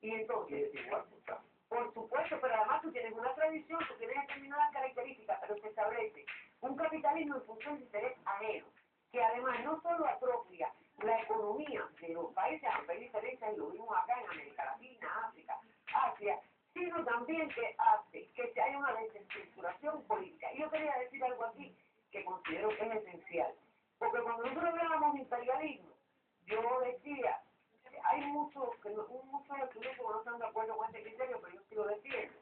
Y entonces, por supuesto, pero además tú tienes una tradición, tú tienes determinadas características, pero se establece un capitalismo en función de interés ajeno, que además no solo atropia la economía de los países, aunque hay diferencias, y lo vimos acá en América Latina, África, Asia, sino también que hace que se haya una desestructuración política. Y yo quería decir algo aquí que considero que es esencial, porque cuando nosotros hablábamos de imperialismo, yo decía, hay muchos estudiantes que no están de acuerdo con este criterio, pero yo sí lo defiendo,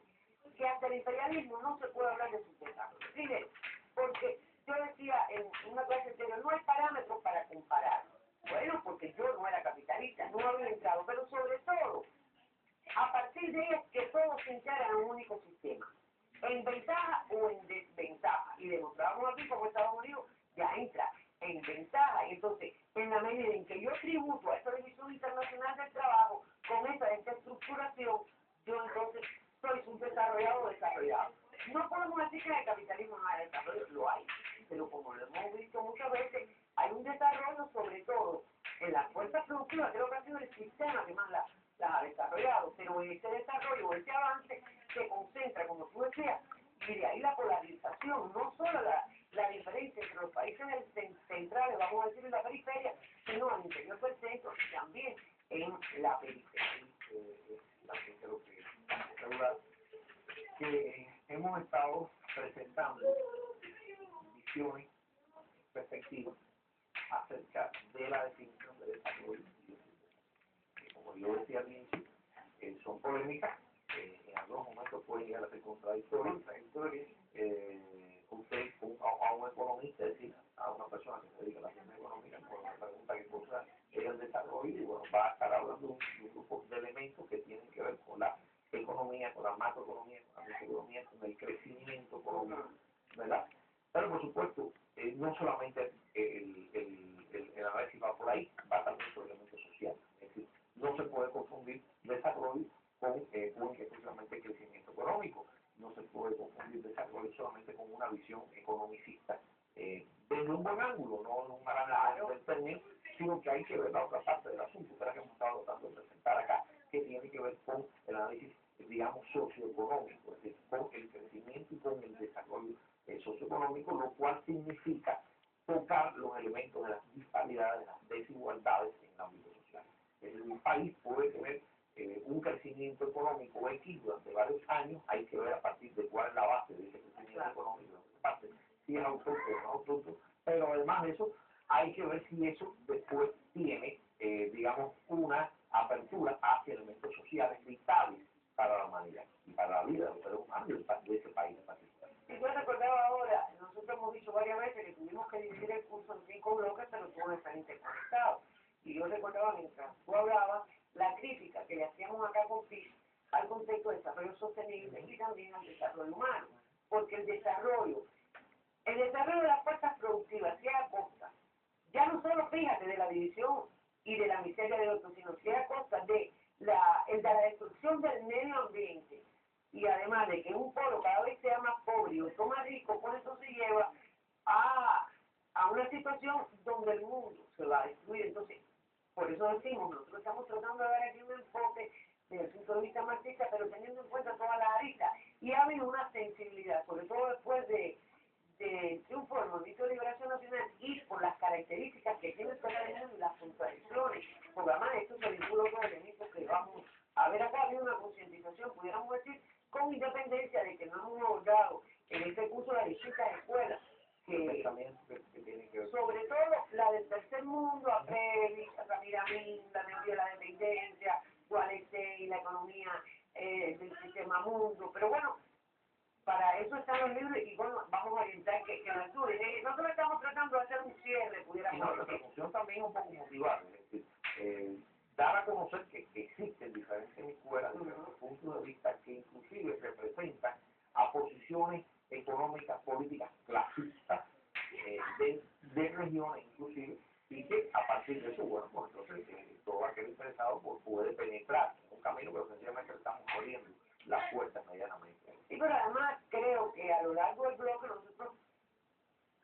que hasta el imperialismo no se puede hablar de sus desarrollos. Primero, porque yo decía en una clase anterior, no hay parámetros para comparar. Bueno, porque yo no era capitalista, no había entrado, pero sobre todo, a partir de ahí es que todos se integran en un único sistema, en ventaja o en desventaja. Y demostrábamos aquí como Estados Unidos ya entra en ventaja. Y entonces, en la medida en que yo tributo a esta división internacional del trabajo, con esta estructuración, yo entonces soy subdesarrollado o desarrollado. No podemos decir que en el capitalismo no hay desarrollo, lo hay, pero como lo hemos visto muchas veces, hay un desarrollo sobre todo en las fuerzas productivas, creo que ha sido el sistema que más las ha desarrollado, pero ese desarrollo, ese avance se concentra, como tú decías, y de ahí la polarización, no solo la diferencia entre los países centrales, vamos a decir en la periferia, sino al interior del centro y también en la periferia. También creo que hemos estado presentando visiones, perspectivas acerca de la definición de desarrollo. Como yo decía al inicio, son polémicas, en algunos momentos pueden llegar a ser contradictorias. Usted, a un economista, es decir, a una persona que se dedica a la ciencia económica, cuando me pregunta qué cosa es el desarrollo, y bueno, va a estar hablando de un grupo de elementos que tienen que ver con la economía, con la macroeconomía, con la microeconomía, con el crecimiento económico, ¿verdad? Pero por supuesto, no solamente el análisis va por ahí, va también por elementos sociales. Es decir, no se puede confundir desarrollo con exclusivamente crecimiento económico. No se puede confundir desarrollo solamente con una visión economicista desde un buen ángulo, no en un mal análisis del término, sino que hay que ver la otra parte del asunto, que es la que hemos estado tratando de presentar acá, que tiene que ver con el análisis, digamos, socioeconómico, es decir, con el crecimiento y con el desarrollo socioeconómico, lo cual significa tocar los elementos de las disparidades, de las desigualdades en el ámbito social. Es decir, un país puede tener un crecimiento económico X durante varios años, hay que ver a partir de cuál es la base de ese crecimiento económico, parte, si es autónomo o no autónomo, pero además de eso, hay que ver si eso después tiene, digamos, una apertura hacia elementos sociales vitales para la humanidad y para la vida de los seres humanos de ese país en particular. Y yo recordaba ahora, nosotros hemos dicho varias veces que tuvimos que dividir el curso en 5 bloques, pero todos están interconectados. Y yo recordaba mientras tú hablabas la crítica que le hacíamos acá con FISH al concepto de desarrollo sostenible y también al desarrollo humano, porque el desarrollo de las fuerzas productivas, sea a costa, ya no solo fíjate de la división y de la miseria de otros, sino sea a costa de la destrucción del medio ambiente, y además de que un pueblo cada vez sea más pobre y otro más rico, por eso se lleva a una situación donde el mundo se va a destruir. Entonces, por eso decimos, nosotros estamos tratando de dar aquí un enfoque desde el punto de vista marxista, pero teniendo en cuenta todas las aristas, y ha habido una sensibilidad, sobre todo después del triunfo del Movimiento de Liberación Nacional y por las características que tiene el federalismo y las contradicciones, porque además esto se vincula a otros elementos que vamos a ver acá. Ha habido una concientización, pudiéramos decir, con independencia de que no hemos abordado en este curso las distintas escuelas, que sobre todo la del tercer mundo, APEVI, Ramírez Amin, la teoría de la dependencia, Wallenstein, la economía del sistema mundo, pero bueno, para eso están los libros y bueno, vamos a orientar que lo estudien. Nosotros estamos tratando de hacer un cierre, pudiéramos decir. Nuestra función también es un poco motivar, es decir, dar a conocer que existen diferentes escuelas, diferentes puntos de vista que inclusive representan a posiciones económicas, políticas, clasistas, de regiones inclusive, y que a partir de eso, bueno, pues entonces todo aquel interesado pues, puede penetrar en un camino, pero sencillamente estamos abriendo las puertas medianamente. Sí, pero además creo que a lo largo del bloque nosotros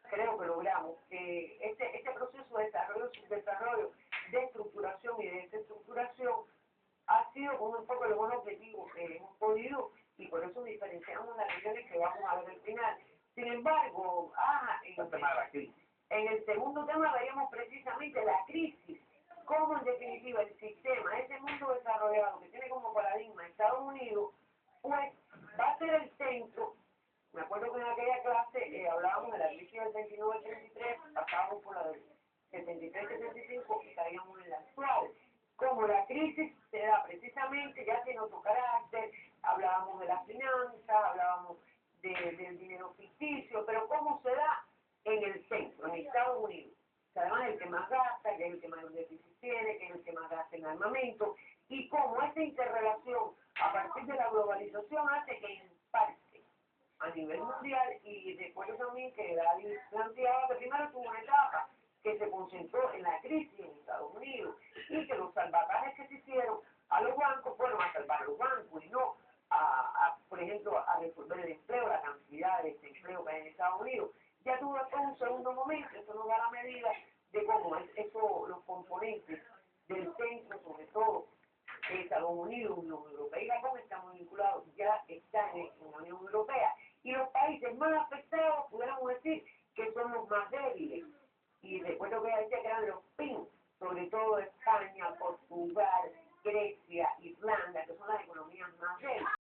creo que logramos que este proceso de desarrollo, subdesarrollo, de estructuración y de desestructuración ha sido Unido con un enfoque de buen objetivo que hemos podido y por eso diferenciamos las regiones que vamos a ver al final. Sin embargo, el tema de la crisis. en el segundo tema veríamos precisamente la crisis, cómo en definitiva el sistema, ese mundo desarrollado que tiene como paradigma Estados Unidos, pues va a ser el centro. Me acuerdo que en aquella clase hablábamos de la crisis del 29 al 33, pasábamos por la del 73-75 y estaríamos en la actual. Como la crisis se da precisamente, ya tiene otro carácter, hablábamos de las finanzas, hablábamos del dinero ficticio, pero cómo se da en el centro, en Estados Unidos, que además es el que más gasta, que es el que más déficit tiene, que es el que más gasta en armamento, y cómo esa interrelación a partir de la globalización hace que impacte a nivel mundial, y recuerdo también que David planteaba que primero tuvo una etapa que se concentró en la crisis en Estados Unidos y que los salvatajes que se hicieron a los bancos fueron a salvar a los bancos y no por ejemplo, a resolver el empleo, la cantidad de desempleo que hay en Estados Unidos. Ya tuvo después un segundo momento, eso nos da la medida de cómo eso, los componentes del centro, sobre todo Estados Unidos, Unión Europea y Japón están muy vinculados, ya están en la Unión Europea. Y los países más afectados, pudiéramos decir, que son los más débiles. Y recuerdo que decía que eran los PIN, sobre todo España, Portugal, Grecia, Irlanda, que son las economías más débiles.